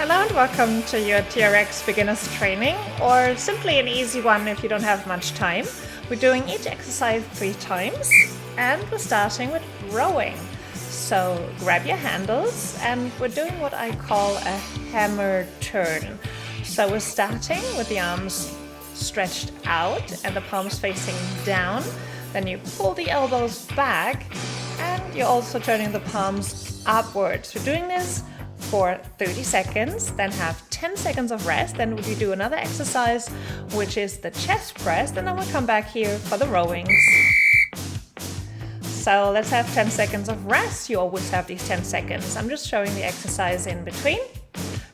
Hello and welcome to your TRX beginners training, or simply an easy one if you don't have much time. We're doing each exercise 3 times and we're starting with rowing. So grab your handles and we're doing what I call a hammer turn. So we're starting with the arms stretched out and the palms facing down. Then you pull the elbows back and you're also turning the palms upwards. We're doing this for 30 seconds, then have 10 seconds of rest. Then we do another exercise, which is the chest press, and then we'll come back here for the rowings. So let's have 10 seconds of rest. You always have these 10 seconds. I'm just showing the exercise in between.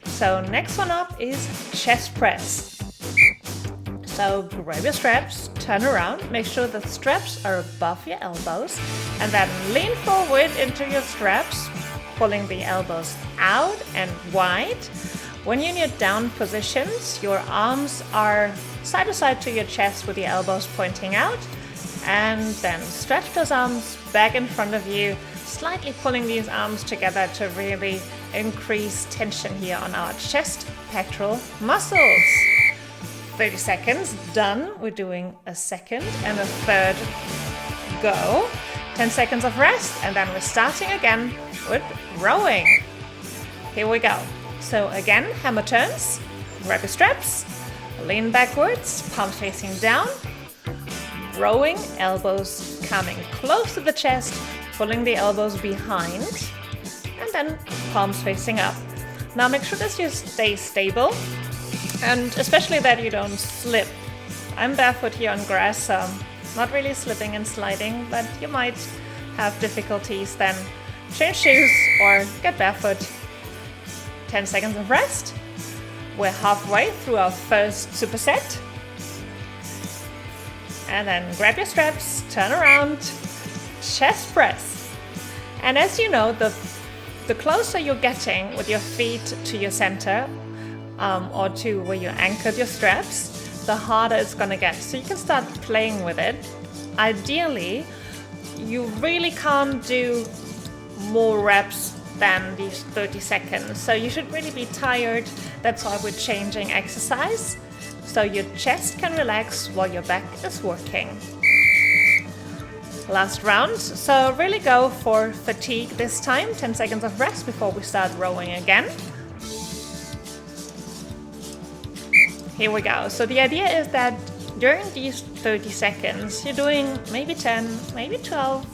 So next one up is chest press. So grab your straps, turn around, make sure the straps are above your elbows, and then lean forward into your straps, pulling the elbows out and wide. When you're in your down positions, your arms are side to side to your chest with your elbows pointing out, and then stretch those arms back in front of you, slightly pulling these arms together to really increase tension here on our chest pectoral muscles. 30 seconds, done. We're doing a second and a third go. 10 seconds of rest, and then we're starting again with rowing. Here we go. So again, hammer turns, grab your straps, lean backwards, palms facing down, rowing, elbows coming close to the chest, pulling the elbows behind, and then palms facing up. Now make sure that you stay stable, and especially that you don't slip. I'm barefoot here on grass, so not really slipping and sliding, but you might have difficulties. Then change shoes or get barefoot. 10 seconds of rest. We're halfway through our first superset. And then grab your straps, turn around, chest press. And as you know, the closer you're getting with your feet to your center, or to where you anchored your straps, the harder it's gonna get. So you can start playing with it. Ideally, you really can't do more reps than these 30 seconds. So you should really be tired. That's why we're changing exercise, so your chest can relax while your back is working. Last round. So really go for fatigue this time. 10 seconds of rest before we start rowing again. Here we go. So the idea is that during these 30 seconds, you're doing maybe 10, maybe 12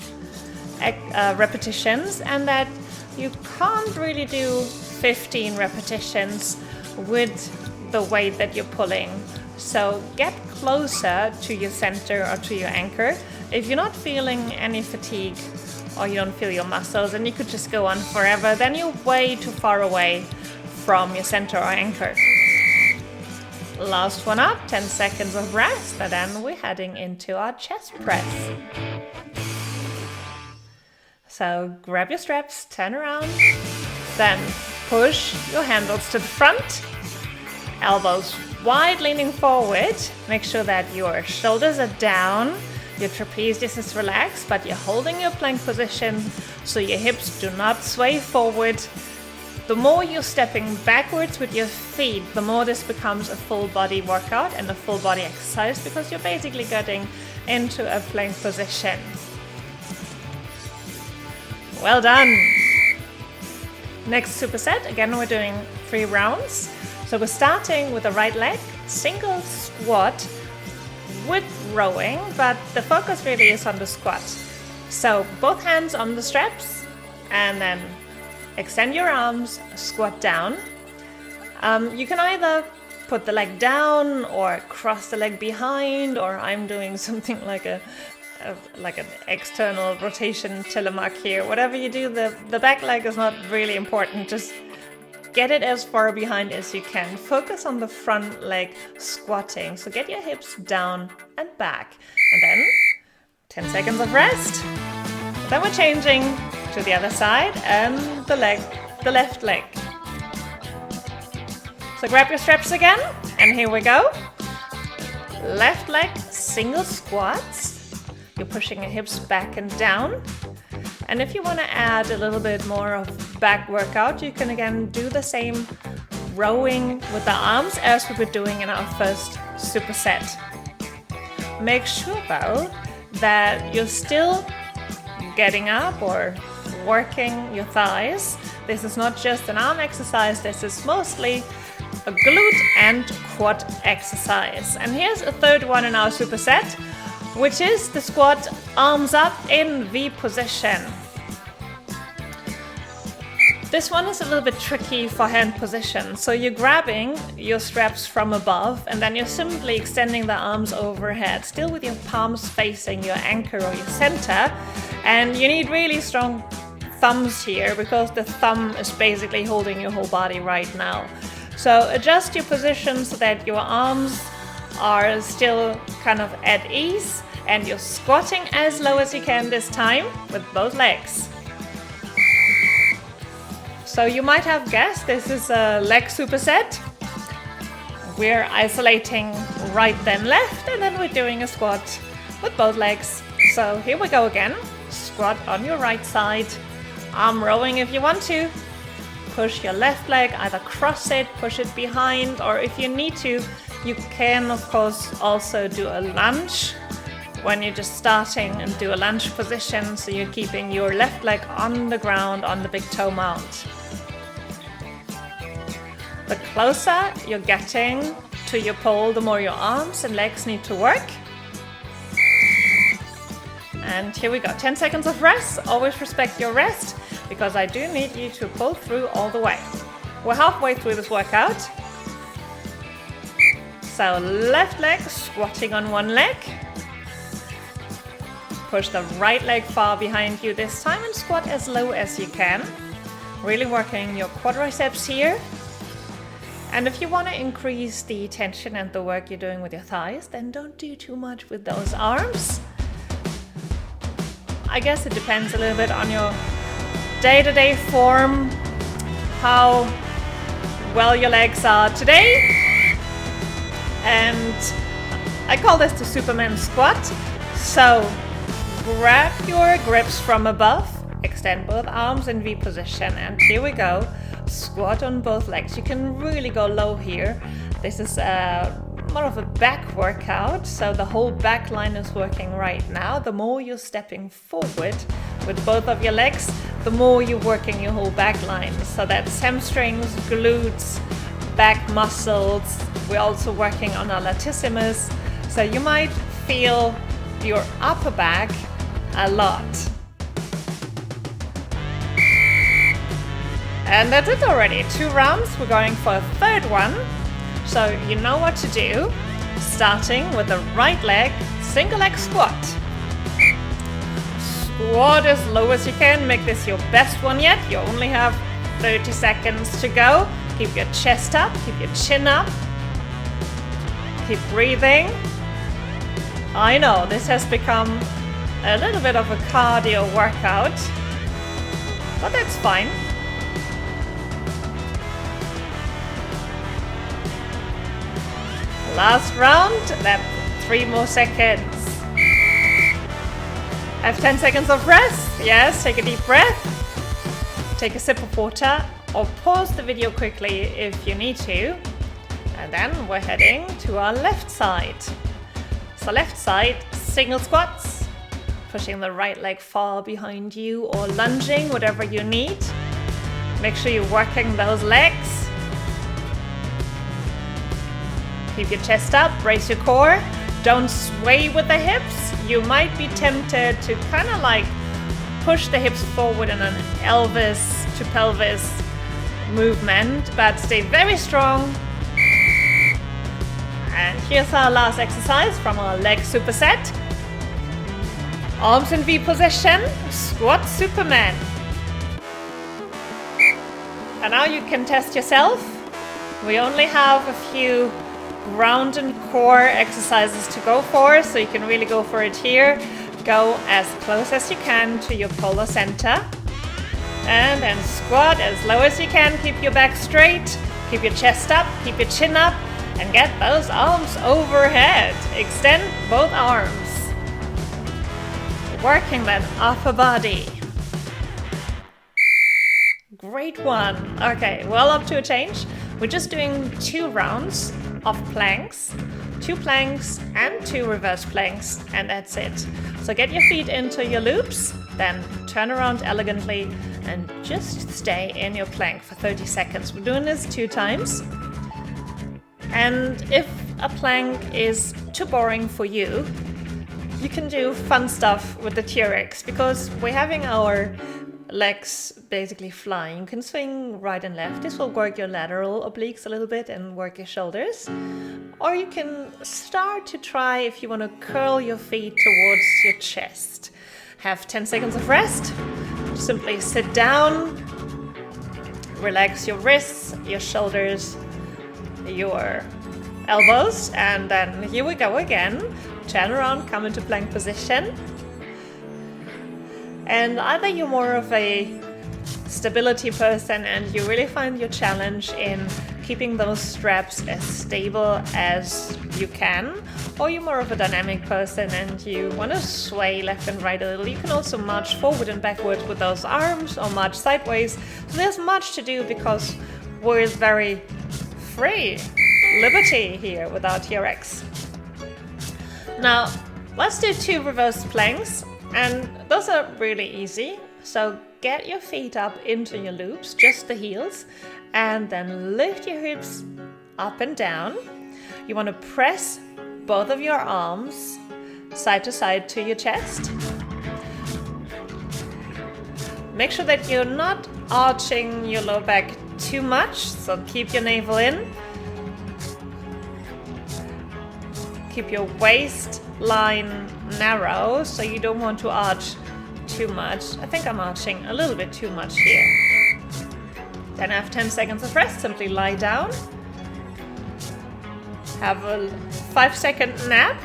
repetitions, and that you can't really do 15 repetitions with the weight that you're pulling. So get closer to your center or to your anchor. If you're not feeling any fatigue or you don't feel your muscles, and you could just go on forever, then you're way too far away from your center or anchor. Last one up, 10 seconds of rest, and then we're heading into our chest press. So grab your straps, turn around, then push your handles to the front, elbows wide leaning forward. Make sure that your shoulders are down, your trapezius is relaxed, but you're holding your plank position so your hips do not sway forward. The more you're stepping backwards with your feet, the more this becomes a full body workout and a full body exercise, because you're basically getting into a plank position. Well done. Next superset, again we're doing 3 rounds. So we're starting with the right leg, single squat with rowing, but the focus really is on the squat. So both hands on the straps, and then extend your arms, squat down. You can either put the leg down or cross the leg behind, or I'm doing something like an external rotation telemark here. Whatever you do, the back leg is not really important. Just get it as far behind as you can. Focus on the front leg squatting. So get your hips down and back. And then 10 seconds of rest. Then we're changing to the other side and the left leg. So grab your straps again, and here we go. Left leg, single squats. You're pushing your hips back and down. And if you want to add a little bit more of back workout, you can again do the same rowing with the arms as we were doing in our first superset. Make sure though that you're still getting up or working your thighs. This is not just an arm exercise, this is mostly a glute and quad exercise. And here's a third one in our superset, which is the squat arms up in V position. This one is a little bit tricky for hand position. So you're grabbing your straps from above and then you're simply extending the arms overhead, still with your palms facing your anchor or your center. And you need really strong thumbs here because the thumb is basically holding your whole body right now. So adjust your position so that your arms are still kind of at ease and you're squatting as low as you can this time with both legs. So you might have guessed this is a leg superset. We're isolating right then left and then we're doing a squat with both legs. So here we go again. Squat on your right side, arm rowing if you want to. Push your left leg, either cross it, push it behind, or if you need to, you can of course also do a lunge when you're just starting and do a lunge position, so you're keeping your left leg on the ground on the big toe mount. The closer you're getting to your pole, the more your arms and legs need to work. And here we go, 10 seconds of rest. Always respect your rest because I do need you to pull through all the way. We're halfway through this workout. So left leg squatting on one leg. Push the right leg far behind you this time and squat as low as you can. Really working your quadriceps here. And if you want to increase the tension and the work you're doing with your thighs, then don't do too much with those arms. I guess it depends a little bit on your day-to-day form, how well your legs are today. And I call this the Superman squat. So grab your grips from above, extend both arms in V position, and here we go. Squat on both legs. You can really go low here. This is more of a back workout, so the whole back line is working right now. The more you're stepping forward with both of your legs, the more you're working your whole back line. So that's hamstrings, glutes, back muscles. We're also working on our latissimus. So you might feel your upper back a lot. And that's it already. 2 rounds. We're going for a third one. So you know what to do. Starting with the right leg, single leg squat. Squat as low as you can. Make this your best one yet. You only have 30 seconds to go. Keep your chest up, keep your chin up. Keep breathing. I know this has become a little bit of a cardio workout, but that's fine. Last round, then 3 more seconds. Have 10 seconds of rest. Yes, take a deep breath. Take a sip of water or pause the video quickly if you need to. And then we're heading to our left side. So left side, single squats. Pushing the right leg far behind you or lunging, whatever you need. Make sure you're working those legs. Keep your chest up, brace your core. Don't sway with the hips. You might be tempted to kind of like push the hips forward in an Elvis to pelvis movement, but stay very strong. And here's our last exercise from our leg superset. Arms in V position, squat Superman. And now you can test yourself. We only have a few ground and core exercises to go for, so you can really go for it here. Go as close as you can to your polar center. And then squat as low as you can. Keep your back straight, keep your chest up, keep your chin up, and get those arms overhead. Extend both arms. Working that upper body. Great one. Okay, well, up to a change. We're just doing 2 rounds of planks, 2 planks and 2 reverse planks, and that's it. So get your feet into your loops, then turn around elegantly and just stay in your plank for 30 seconds. We're doing this 2 times. And if a plank is too boring for you, you can do fun stuff with the TRX, because we're having our legs basically flying. You can swing right and left. This will work your lateral obliques a little bit and work your shoulders. Or you can start to try if you want to curl your feet towards your chest. Have 10 seconds of rest. Simply sit down, relax your wrists, your shoulders, your elbows, and then here we go again. Turn around, come into plank position. And either you're more of a stability person and you really find your challenge in keeping those straps as stable as you can, or you're more of a dynamic person and you want to sway left and right a little. You can also march forward and backwards with those arms, or march sideways. So there's much to do, because we're very free, liberty here with our TRX. Now, let's do 2 reverse planks, and those are really easy. So get your feet up into your loops, just the heels, and then lift your hips up and down. You want to press both of your arms side to side to your chest. Make sure that you're not arching your lower back too much, so keep your navel in. Keep your waistline narrow, so you don't want to arch too much. I think I'm arching a little bit too much here. Then have 10 seconds of rest. Simply lie down. Have a 5-second nap.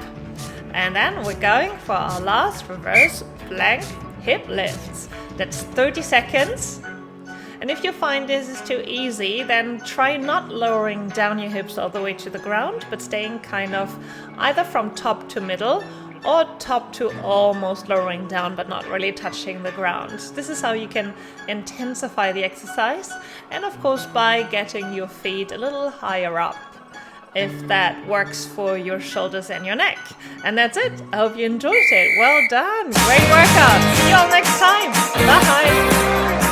And then we're going for our last reverse plank hip lifts. That's 30 seconds. And if you find this is too easy, then try not lowering down your hips all the way to the ground, but staying kind of either from top to middle or top to almost lowering down, but not really touching the ground. This is how you can intensify the exercise, and of course by getting your feet a little higher up, if that works for your shoulders and your neck. And that's it. I hope you enjoyed it. Well done. Great workout. See you all next time. Bye.